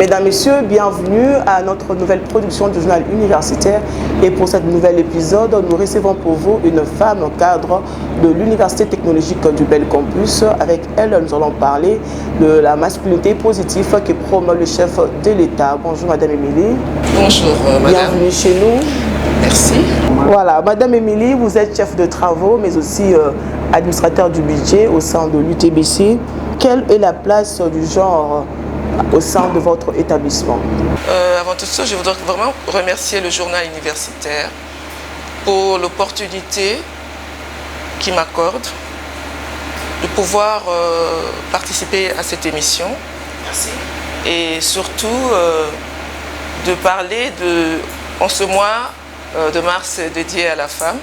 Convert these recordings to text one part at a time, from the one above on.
Mesdames, Messieurs, bienvenue à notre nouvelle production du journal universitaire. Et pour cet nouvel épisode, nous recevons pour vous une femme cadre de l'Université technologique du Bel Campus. Avec elle, nous allons parler de la masculinité positive que promeut le chef de l'État. Bonjour Madame Émilie. Bonjour Madame. Bienvenue chez nous. Merci. Voilà, Madame Émilie, vous êtes chef de travaux, mais aussi administrateur du budget au sein de l'UTBC. Quelle est la place du genre au sein de votre établissement? Avant tout ça, je voudrais vraiment remercier le journal universitaire pour l'opportunité qu'il m'accorde de pouvoir participer à cette émission. Merci. Et surtout de parler en ce mois de mars dédié à la femme,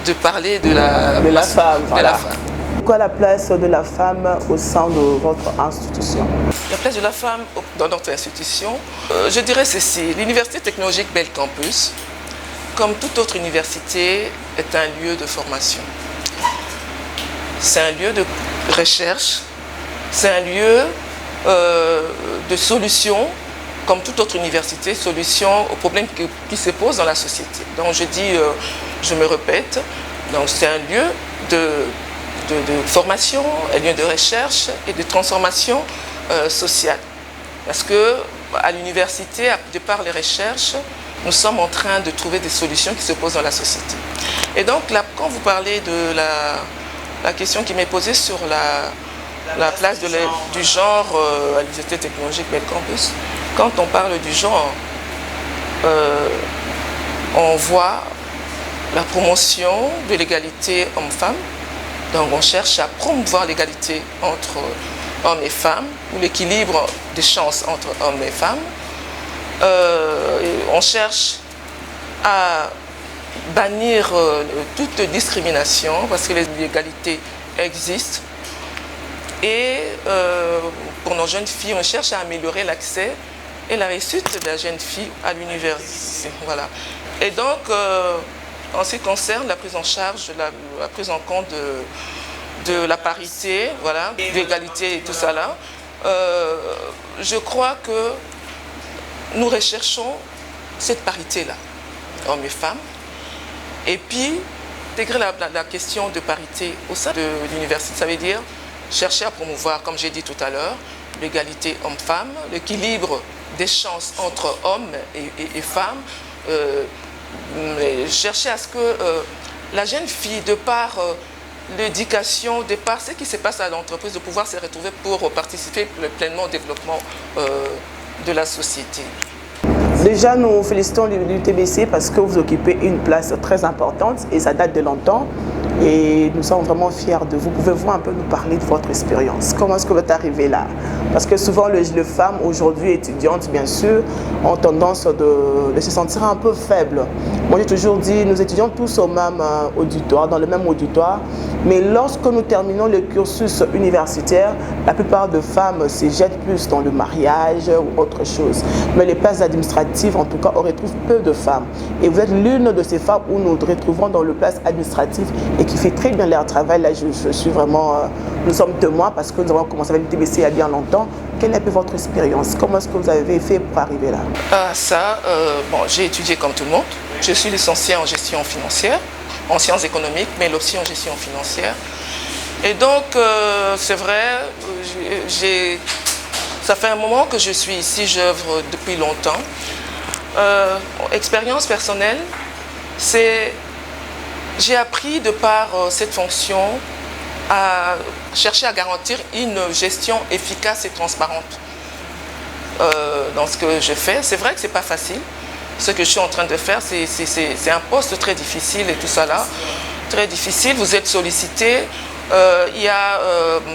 de parler de la femme. De la femme. Quelle est la place de la femme au sein de votre institution? La place de la femme dans notre institution, je dirais ceci, l'Université technologique Bel Campus, comme toute autre université, est un lieu de formation. C'est un lieu de recherche, c'est un lieu de solution, comme toute autre université, solution aux problèmes qui se posent dans la société. Donc je dis, je me répète, donc c'est un lieu de formation, un lieu de recherche et de transformation sociale. Parce que à l'université, de par les recherches, nous sommes en train de trouver des solutions qui se posent dans la société. Et donc là, quand vous parlez de la question qui m'est posée sur la place du genre à l'Université technologique Bel Campus, quand on parle du genre, on voit la promotion de l'égalité homme-femme. Donc on cherche à promouvoir l'égalité entre hommes et femmes, ou l'équilibre des chances entre hommes et femmes. On cherche à bannir toute discrimination, parce que l'égalité existe. Et pour nos jeunes filles, on cherche à améliorer l'accès et la réussite de la jeune fille à l'université. Voilà. Et donc, en ce qui concerne la prise en charge, la prise en compte de la parité, voilà, de l'égalité et tout ça là, je crois que nous recherchons cette parité-là, hommes et femmes, et puis intégrer la question de parité au sein de l'université, ça veut dire chercher à promouvoir, comme j'ai dit tout à l'heure, l'égalité homme-femme, l'équilibre des chances entre hommes et femmes, chercher à ce que la jeune fille, de par l'éducation, de par ce qui se passe à l'entreprise, de pouvoir se retrouver pour participer pleinement au développement de la société. Déjà, nous félicitons l'UTBC parce que vous occupez une place très importante et ça date de longtemps. Et nous sommes vraiment fiers de vous. Pouvez-vous un peu nous parler de votre expérience? Comment est-ce que vous êtes arrivé là? Parce que souvent, les femmes aujourd'hui étudiantes, bien sûr, ont tendance de se sentir un peu faibles. Moi, j'ai toujours dit, nous étudions tous au même auditoire, dans le même auditoire. Mais lorsque nous terminons le cursus universitaire, la plupart des femmes se jettent plus dans le mariage ou autre chose. Mais les places administratives, en tout cas, on retrouve peu de femmes. Et vous êtes l'une de ces femmes où nous nous retrouvons dans le place administrative et qui fait très bien leur travail. Là, je suis vraiment... nous sommes témoins parce que nous avons commencé avec l'UTBC il y a bien longtemps. Quelle est votre expérience? Comment est-ce que vous avez fait pour arriver là? Bon, j'ai étudié comme tout le monde. Je suis licenciée en gestion financière, en sciences économiques, mais aussi en gestion financière. Et donc, c'est vrai, ça fait un moment que je suis ici, j'œuvre depuis longtemps. Expérience personnelle, j'ai appris de par cette fonction à chercher à garantir une gestion efficace et transparente dans ce que je fais. C'est vrai que ce n'est pas facile. Ce que je suis en train de faire, c'est un poste très difficile et tout ça là. Très difficile, vous êtes sollicité. Il y a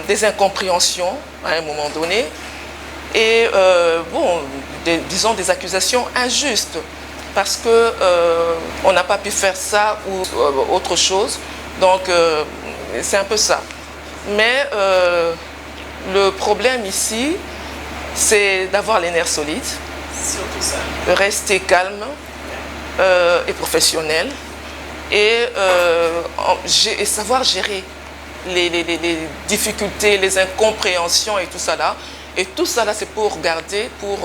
des incompréhensions à un moment donné. Et bon, disons des accusations injustes. Parce que on n'a pas pu faire ça ou autre chose. Donc, c'est un peu ça. Mais le problème ici, c'est d'avoir les nerfs solides, rester calme et professionnel, et savoir gérer les difficultés, les incompréhensions et tout ça là, Et tout ça, là, c'est pour garder pour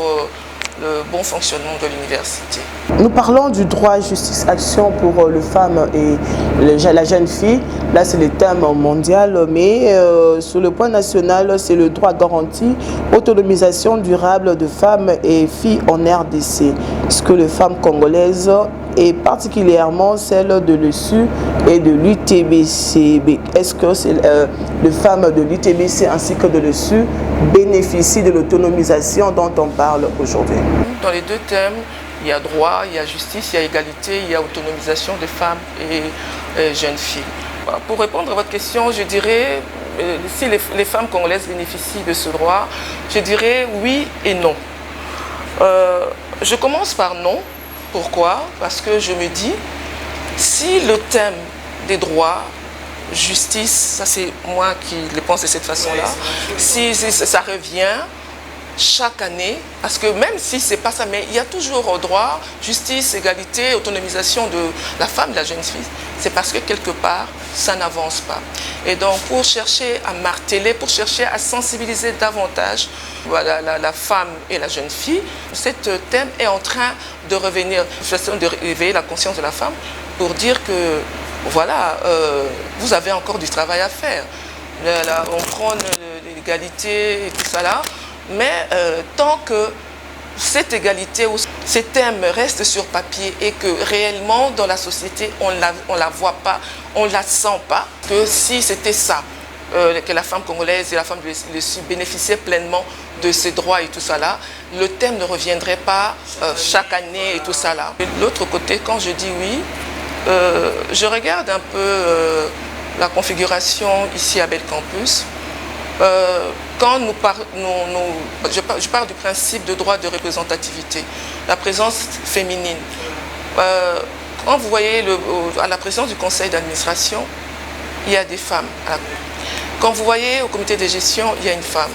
le bon fonctionnement de l'université. Nous parlons du droit, justice, action pour les femmes et la jeune fille. Là, c'est le thème mondial, mais sur le point national, c'est le droit garanti, autonomisation durable de femmes et filles en RDC. Ce que les femmes congolaises, et particulièrement celles de l'ESU et de l'UTBC. Est-ce que les femmes de l'UTBC ainsi que de l'ESU bénéficient de l'autonomisation dont on parle aujourd'hui? Dans les deux thèmes, il y a droit, il y a justice, il y a égalité, il y a autonomisation des femmes et jeunes filles. Voilà. Pour répondre à votre question, je dirais, si les femmes congolaises bénéficient de ce droit, je dirais oui et non. Je commence par non. Pourquoi? Parce que je me dis, si le thème des droits, justice, ça c'est moi qui le pense de cette façon-là, si ça revient chaque année, parce que même si c'est pas ça, mais il y a toujours droit, justice, égalité, autonomisation de la femme, de la jeune fille, c'est parce que quelque part, ça n'avance pas. Et donc, pour chercher à marteler, pour chercher à sensibiliser davantage voilà, la femme et la jeune fille, cet thème est en train de revenir, de réveiller la conscience de la femme pour dire que, voilà, vous avez encore du travail à faire. On prône l'égalité et tout ça là, mais tant que cette égalité ou ces thèmes restent sur papier et que réellement dans la société on la voit pas, on la sent pas, que si c'était ça, que la femme congolaise et la femme bénéficiaient pleinement de ces droits et tout ça là, le thème ne reviendrait pas chaque année et tout ça là. De l'autre côté, quand je dis oui, je regarde un peu la configuration ici à Belcampus. Quand je parle du principe de droit de représentativité, la présence féminine. Quand vous voyez à la présidence du conseil d'administration, il y a des femmes. Quand vous voyez au comité de gestion, il y a une femme.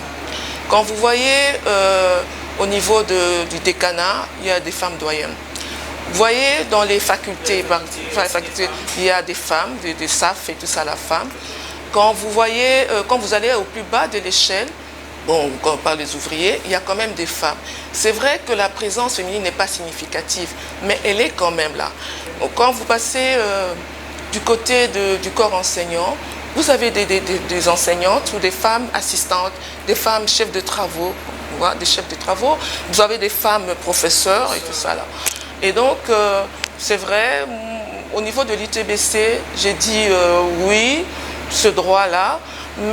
Quand vous voyez au niveau du décanat, il y a des femmes doyennes. Vous voyez dans les facultés, il y a des femmes, des SAF et tout ça, la femme. Quand vous voyez, quand vous allez au plus bas de l'échelle, bon, quand on parle des ouvriers, il y a quand même des femmes. C'est vrai que la présence féminine n'est pas significative, mais elle est quand même là. Quand vous passez du côté du corps enseignant, vous avez des enseignantes ou des femmes assistantes, des femmes chefs de travaux, des chefs de travaux, vous avez des femmes professeurs et tout ça là. Et donc, c'est vrai, au niveau de l'UTBC, j'ai dit oui, ce droit-là,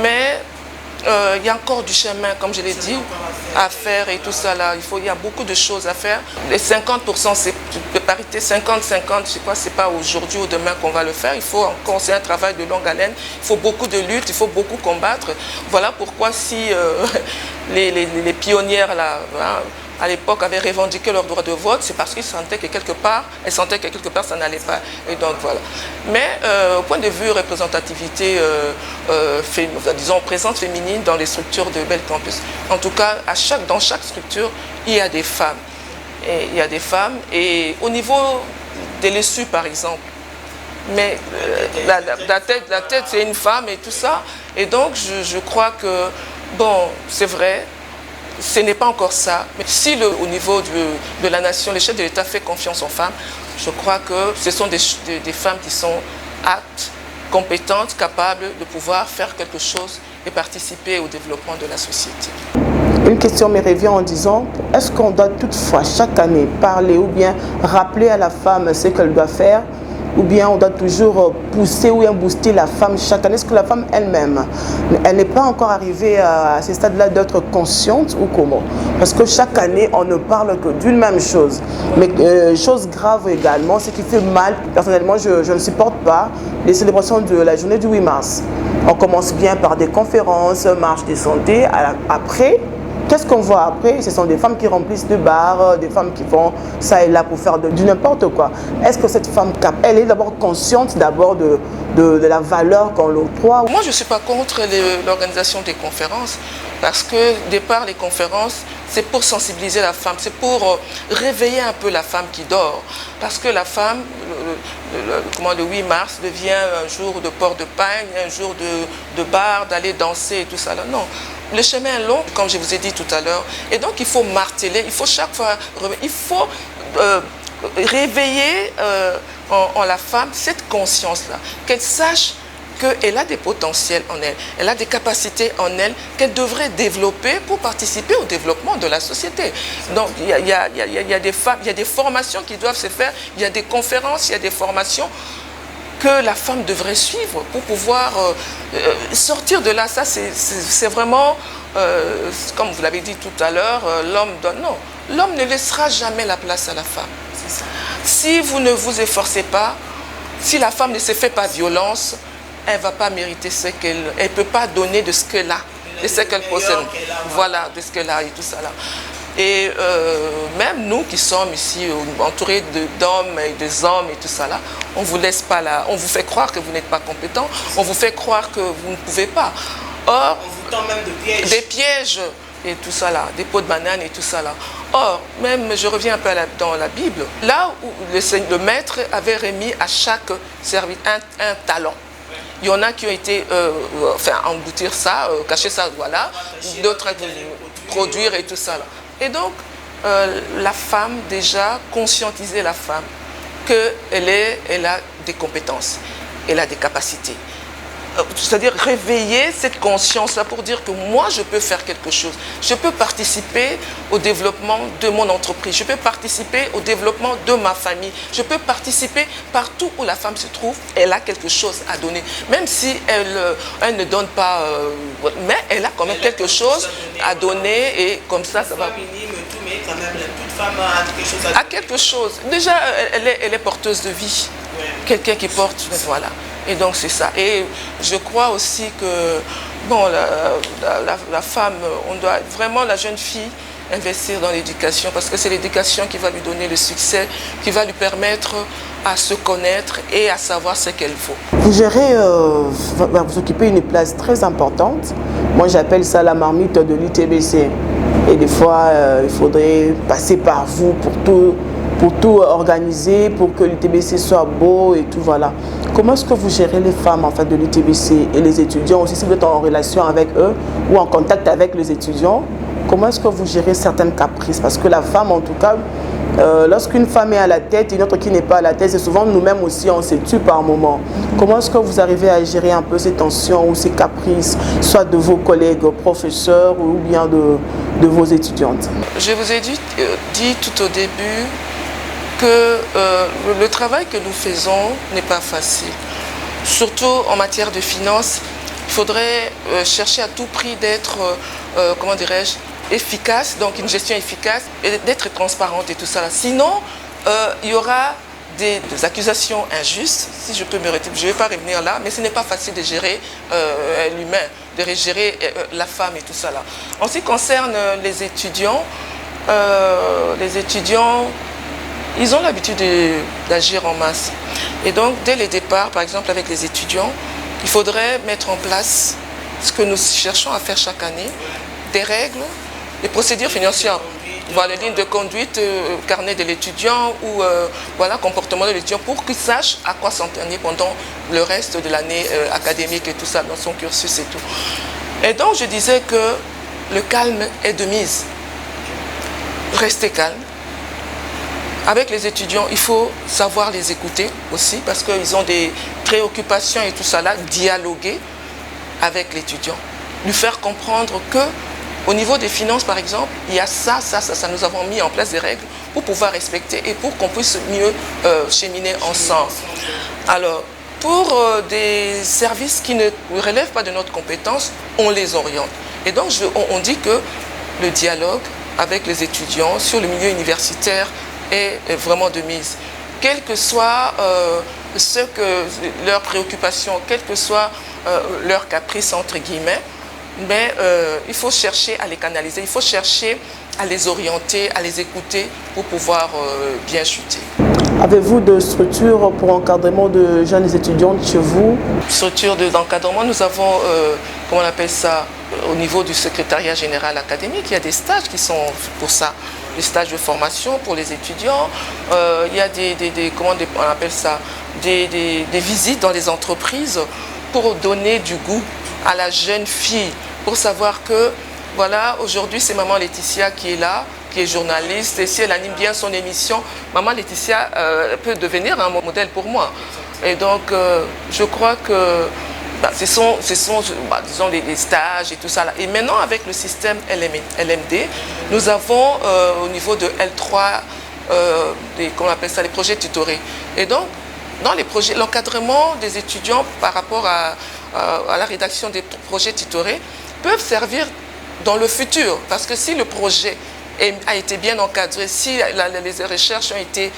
mais il y a encore du chemin, comme je l'ai dit, à faire et tout ça là. Il y a beaucoup de choses à faire. Les 50%, c'est de parité 50-50, je sais pas, c'est pas aujourd'hui ou demain qu'on va le faire. Il faut encore, c'est un travail de longue haleine. Il faut beaucoup de lutte, il faut beaucoup combattre. Voilà pourquoi si les pionnières là, hein, à l'époque avaient revendiqué leur droit de vote, c'est parce qu'ils sentaient que quelque part, ça n'allait pas. Et donc voilà. Mais au point de vue représentativité, disons présence féminine dans les structures de Belcampus, en tout cas dans chaque structure, il y a des femmes. Et il y a des femmes. Et au niveau de l'ESU par exemple, mais la tête c'est une femme et tout ça. Et donc je crois que, bon, c'est vrai, ce n'est pas encore ça. Mais si au niveau de la nation, le chef de l'État fait confiance aux femmes, je crois que ce sont des femmes qui sont aptes, compétentes, capables de pouvoir faire quelque chose et participer au développement de la société. Une question me revient en disant, est-ce qu'on doit toutefois chaque année parler ou bien rappeler à la femme ce qu'elle doit faire, ou bien on doit toujours pousser ou bien booster la femme chaque année? Est-ce que la femme elle-même, elle n'est pas encore arrivée à ce stade-là d'être consciente ou comment? Parce que chaque année, on ne parle que d'une même chose. Mais chose grave également, ce qui fait mal, personnellement, je ne supporte pas les célébrations de la journée du 8 mars. On commence bien par des conférences, marches de santé. Après, qu'est-ce qu'on voit après? Ce sont des femmes qui remplissent de bars, des femmes qui font ça et là pour faire du n'importe quoi. Est-ce que cette femme, elle est d'abord consciente de la valeur qu'on l'octroie? Moi, je ne suis pas contre l'organisation des conférences, parce que, départ, les conférences, c'est pour sensibiliser la femme, c'est pour réveiller un peu la femme qui dort. Parce que la femme, le 8 mars devient un jour de port de pagne, un jour de bar, d'aller danser et tout ça. Là. Non. le chemin est long, comme je vous ai dit tout à l'heure, et donc il faut marteler, il faut chaque fois, il faut réveiller en la femme cette conscience-là, qu'elle sache qu'elle a des potentiels en elle, elle a des capacités en elle qu'elle devrait développer pour participer au développement de la société. Donc il y a des femmes, il y a des formations qui doivent se faire, il y a des conférences, il y a des formations que la femme devrait suivre pour pouvoir sortir de là. Ça, c'est vraiment, comme vous l'avez dit tout à l'heure, l'homme donne. Non, l'homme ne laissera jamais la place à la femme. Si vous ne vous efforcez pas, si la femme ne se fait pas violence, elle ne va pas mériter ce qu'elle... Elle ne peut pas donner de ce qu'elle a, de ce qu'elle possède. Voilà, de ce qu'elle a et tout ça là. Et même nous qui sommes ici entourés d'hommes et des hommes et tout ça là, on ne vous laisse pas là, on vous fait croire que vous n'êtes pas compétent, on vous fait croire que vous ne pouvez pas. Or, on vous tend même de pièges. Des pièges et tout ça là, des pots de banane et tout ça là. Or, même je reviens un peu dans la Bible, là où le maître avait remis à chaque serviteur un talent. Il y en a qui ont été, engloutir ça, cacher ça, voilà, d'autres produire et tout ça là. Et donc, la femme, déjà, conscientiser la femme qu'elle a des compétences, elle a des capacités. C'est-à-dire réveiller cette conscience-là pour dire que moi, je peux faire quelque chose. Je peux participer au développement de mon entreprise. Je peux participer au développement de ma famille. Je peux participer partout où la femme se trouve. Elle a quelque chose à donner. Même si elle ne donne pas, mais elle a quand même quelque chose à donner et comme ça, ça va... Mais quand même, toute femme a quelque chose à donner. A quelque chose. Déjà, elle est porteuse de vie. Ouais. Quelqu'un qui porte, voilà. Et donc c'est ça. Et je crois aussi que bon, la femme, on doit vraiment, la jeune fille, investir dans l'éducation parce que c'est l'éducation qui va lui donner le succès, qui va lui permettre à se connaître et à savoir ce qu'elle vaut. Vous gérez, vous occupez une place très importante. Moi j'appelle ça la marmite de l'UTBC. Et des fois, il faudrait passer par vous pour tout organiser, pour que l'UTBC soit beau et tout, voilà. Comment est-ce que vous gérez les femmes en fait, de l'UTBC et les étudiants aussi, si vous êtes en relation avec eux ou en contact avec les étudiants? Comment est-ce que vous gérez certaines caprices? Parce que la femme, en tout cas, lorsqu'une femme est à la tête et une autre qui n'est pas à la tête, c'est souvent nous-mêmes aussi, on se tue par moment. Comment est-ce que vous arrivez à gérer un peu ces tensions ou ces caprices, soit de vos collègues professeurs ou bien de vos étudiantes? Je vous ai dit tout au début que le travail que nous faisons n'est pas facile. Surtout en matière de finances, il faudrait chercher à tout prix d'être, comment dirais-je, efficace, donc une gestion efficace et d'être transparente et tout ça. Sinon, il y aura des accusations injustes, si je peux me retirer, je ne vais pas revenir là, mais ce n'est pas facile de gérer l'humain, de gérer la femme et tout ça là. En ce qui concerne les étudiants, ils ont l'habitude d'agir en masse. Et donc, dès le départ, par exemple avec les étudiants, il faudrait mettre en place ce que nous cherchons à faire chaque année, des règles, des procédures financières, voilà, les lignes de conduite, carnet de l'étudiant ou voilà, comportement de l'étudiant pour qu'il sache à quoi s'en tenir pendant le reste de l'année académique et tout ça, dans son cursus et tout. Et donc, je disais que le calme est de mise. Restez calme. Avec les étudiants, il faut savoir les écouter aussi parce qu'ils ont des préoccupations et tout ça là, dialoguer avec l'étudiant, lui faire comprendre que au niveau des finances par exemple, il y a ça, nous avons mis en place des règles pour pouvoir respecter et pour qu'on puisse mieux cheminer ensemble. Alors, pour des services qui ne relèvent pas de notre compétence, on les oriente. Et donc, on dit que le dialogue avec les étudiants sur le milieu universitaire est vraiment de mise. Quelles que soient leurs préoccupations, quels que soient leurs caprices entre guillemets, mais il faut chercher à les canaliser, il faut chercher à les orienter, à les écouter pour pouvoir bien chuter. Avez-vous de structures pour encadrement de jeunes étudiantes chez vous? Structure d'encadrement, nous avons, comment on appelle ça, au niveau du secrétariat général académique, il y a des stages qui sont pour ça. Des stages de formation pour les étudiants, il y a comment on appelle ça, des visites dans les entreprises pour donner du goût à la jeune fille pour savoir que, voilà, aujourd'hui c'est maman Laetitia qui est là, qui est journaliste, et si elle anime bien son émission, maman Laetitia peut devenir un modèle pour moi. Et donc, je crois que ce sont disons, les stages et tout ça. Là. Et maintenant, avec le système LMD, nous avons au niveau de L3, comment on appelle ça, les projets tutorés. Et donc, dans les projets, l'encadrement des étudiants par rapport à la rédaction des projets tutorés peuvent servir dans le futur. Parce que si le projet a été bien encadré, si les recherches ont été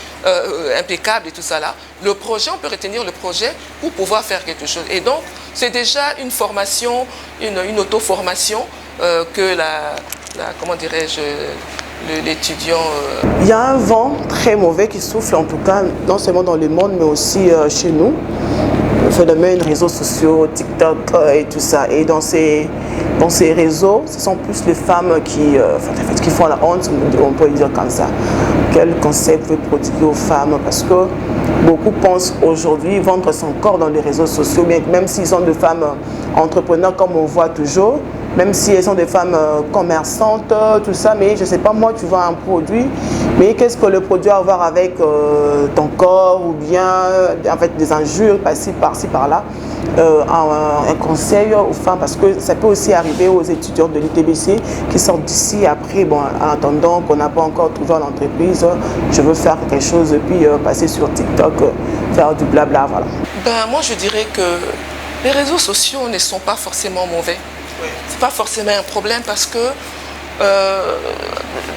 impeccables et tout ça là, le projet, on peut retenir le projet pour pouvoir faire quelque chose. Et donc, c'est déjà une formation, une auto-formation que comment dirais-je, l'étudiant... Il y a un vent très mauvais qui souffle, en tout cas, non seulement dans le monde, mais aussi chez nous. Le phénomène réseaux sociaux, TikTok et tout ça. Et dans ces réseaux, ce sont plus les femmes qui font la honte, on peut dire comme ça. Quel conseil vous pouvez prodiguer aux femmes? Parce que beaucoup pensent aujourd'hui vendre son corps dans les réseaux sociaux, même s'ils sont des femmes entrepreneurs comme on voit toujours, même si elles sont des femmes commerçantes, tout ça, mais je ne sais pas, moi tu vois un produit, mais qu'est-ce que le produit a à voir avec ton corps, ou bien en fait des injures par-ci, par-là. Un conseil aux femmes, parce que ça peut aussi arriver aux étudiants de l'UTBC qui sortent d'ici après, bon, en attendant qu'on n'a pas encore trouvé l'entreprise, je veux faire quelque chose et puis passer sur TikTok, faire du blabla, voilà. Moi je dirais que les réseaux sociaux ne sont pas forcément mauvais. C'est pas forcément un problème parce que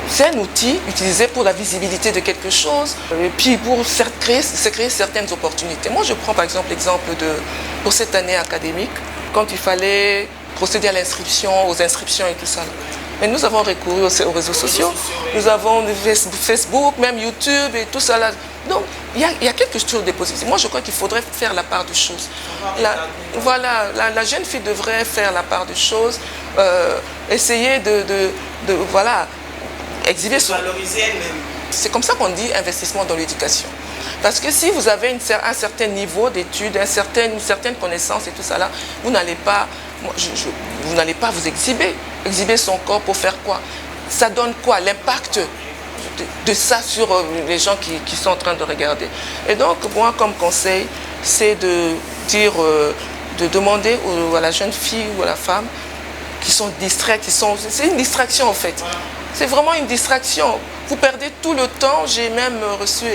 c'est un outil utilisé pour la visibilité de quelque chose et puis pour créer certaines opportunités. Moi, je prends par exemple l'exemple pour cette année académique, quand il fallait procéder à l'inscription, aux inscriptions et tout ça. Mais nous avons recouru aux réseaux sociaux, nous avons Facebook, même YouTube et tout ça là. Donc, il y a quelque chose de positif. Moi, je crois qu'il faudrait faire la part des choses. Voilà, la jeune fille devrait faire la part des choses, essayer voilà, exhiber son... Valoriser elle-même. C'est comme ça qu'on dit investissement dans l'éducation. Parce que si vous avez un certain niveau d'études, une certaine connaissance et tout ça là, vous n'allez pas vous exhiber. Exhiber son corps pour faire quoi? Ça donne quoi? L'impact de ça sur les gens qui sont en train de regarder. Et donc, moi, comme conseil, c'est de dire, de demander à la jeune fille ou à la femme qui sont distraites, c'est une distraction en fait. C'est vraiment une distraction. Vous perdez tout le temps. J'ai même reçu,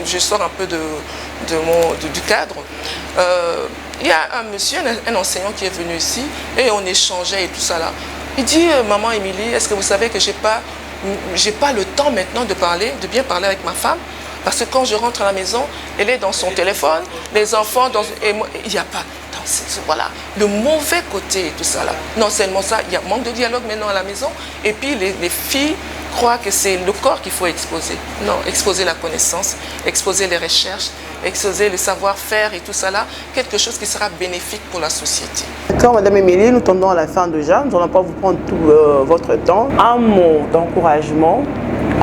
je sors un peu du cadre. Il y a un monsieur, un enseignant qui est venu ici et on échangeait et tout ça là. Il dit, maman Émilie, est-ce que vous savez que j'ai pas le temps maintenant de bien parler avec ma femme? Parce que quand je rentre à la maison, elle est dans son téléphone, les enfants, et moi, il n'y a pas. Voilà, le mauvais côté et tout ça là. Non seulement ça, il y a manque de dialogue maintenant à la maison. Et puis les filles croient que c'est le corps qu'il faut exposer. Non, exposer la connaissance, exposer les recherches, exposer le savoir-faire et tout ça là. Quelque chose qui sera bénéfique pour la société. D'accord, Madame Émilie, nous tendons à la fin déjà. Nous n'allons pas vous prendre tout votre temps. Un mot d'encouragement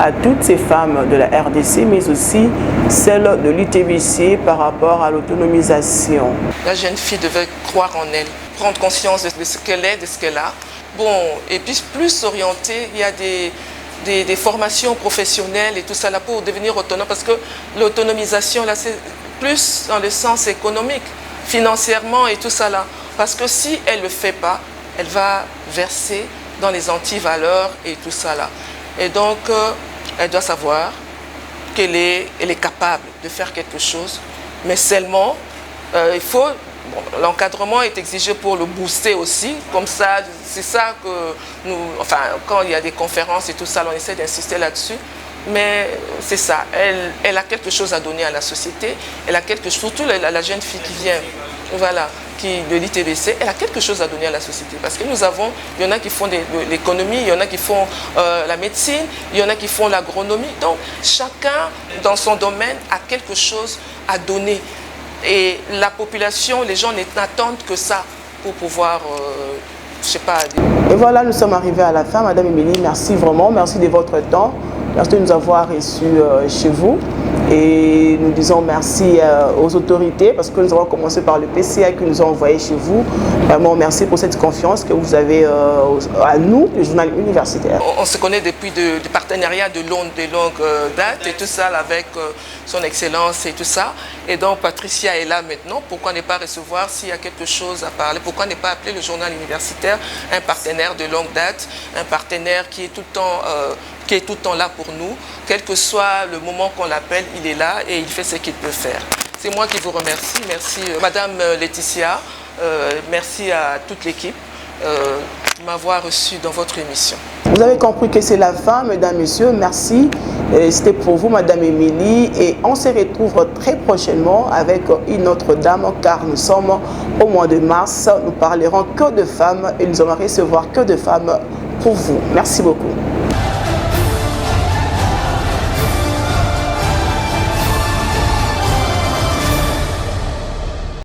à toutes ces femmes de la RDC, mais aussi celles de l'UTBC par rapport à l'autonomisation. La jeune fille devait croire en elle, prendre conscience de ce qu'elle est, de ce qu'elle a. Bon, et puis plus s'orienter, il y a des formations professionnelles et tout ça là pour devenir autonome, parce que l'autonomisation là, c'est plus dans le sens économique, financièrement et tout ça là. Parce que si elle ne le fait pas, elle va verser dans les antivaleurs et tout ça là. Et donc, elle doit savoir qu'elle est capable de faire quelque chose, mais seulement, il faut... Bon, l'encadrement est exigé pour le booster aussi, comme ça, c'est ça que nous... Enfin, quand il y a des conférences et tout ça, on essaie d'insister là-dessus. Mais c'est ça, elle a quelque chose à donner à la société, elle a quelque chose, surtout la jeune fille qui vient, voilà, de l'ITBC, elle a quelque chose à donner à la société. Parce que nous avons, il y en a qui font l'économie, il y en a qui font la médecine, il y en a qui font l'agronomie. Donc, chacun dans son domaine a quelque chose à donner. Et la population, les gens n'attendent que ça pour pouvoir, je sais pas... Et voilà, nous sommes arrivés à la fin. Madame Émilie, merci vraiment, merci de votre temps. Merci de nous avoir reçus chez vous. Et nous disons merci aux autorités parce que nous avons commencé par le PCA qui nous a envoyé chez vous. Vraiment merci pour cette confiance que vous avez à nous, le journal universitaire. On se connaît depuis des partenariats de longue date et tout ça avec son excellence et tout ça. Et donc Patricia est là maintenant. Pourquoi ne pas recevoir s'il y a quelque chose à parler? Pourquoi ne pas appeler le journal universitaire un partenaire de longue date, un partenaire qui est tout le temps là pour nous. Quel que soit le moment qu'on l'appelle, il est là et il fait ce qu'il peut faire. C'est moi qui vous remercie. Merci Madame Laetitia. Merci à toute l'équipe de m'avoir reçu dans votre émission. Vous avez compris que c'est la fin, mesdames, messieurs. Merci. C'était pour vous, Madame Émilie. Et on se retrouve très prochainement avec une autre dame, car nous sommes au mois de mars. Nous parlerons que de femmes et nous allons recevoir que de femmes pour vous. Merci beaucoup.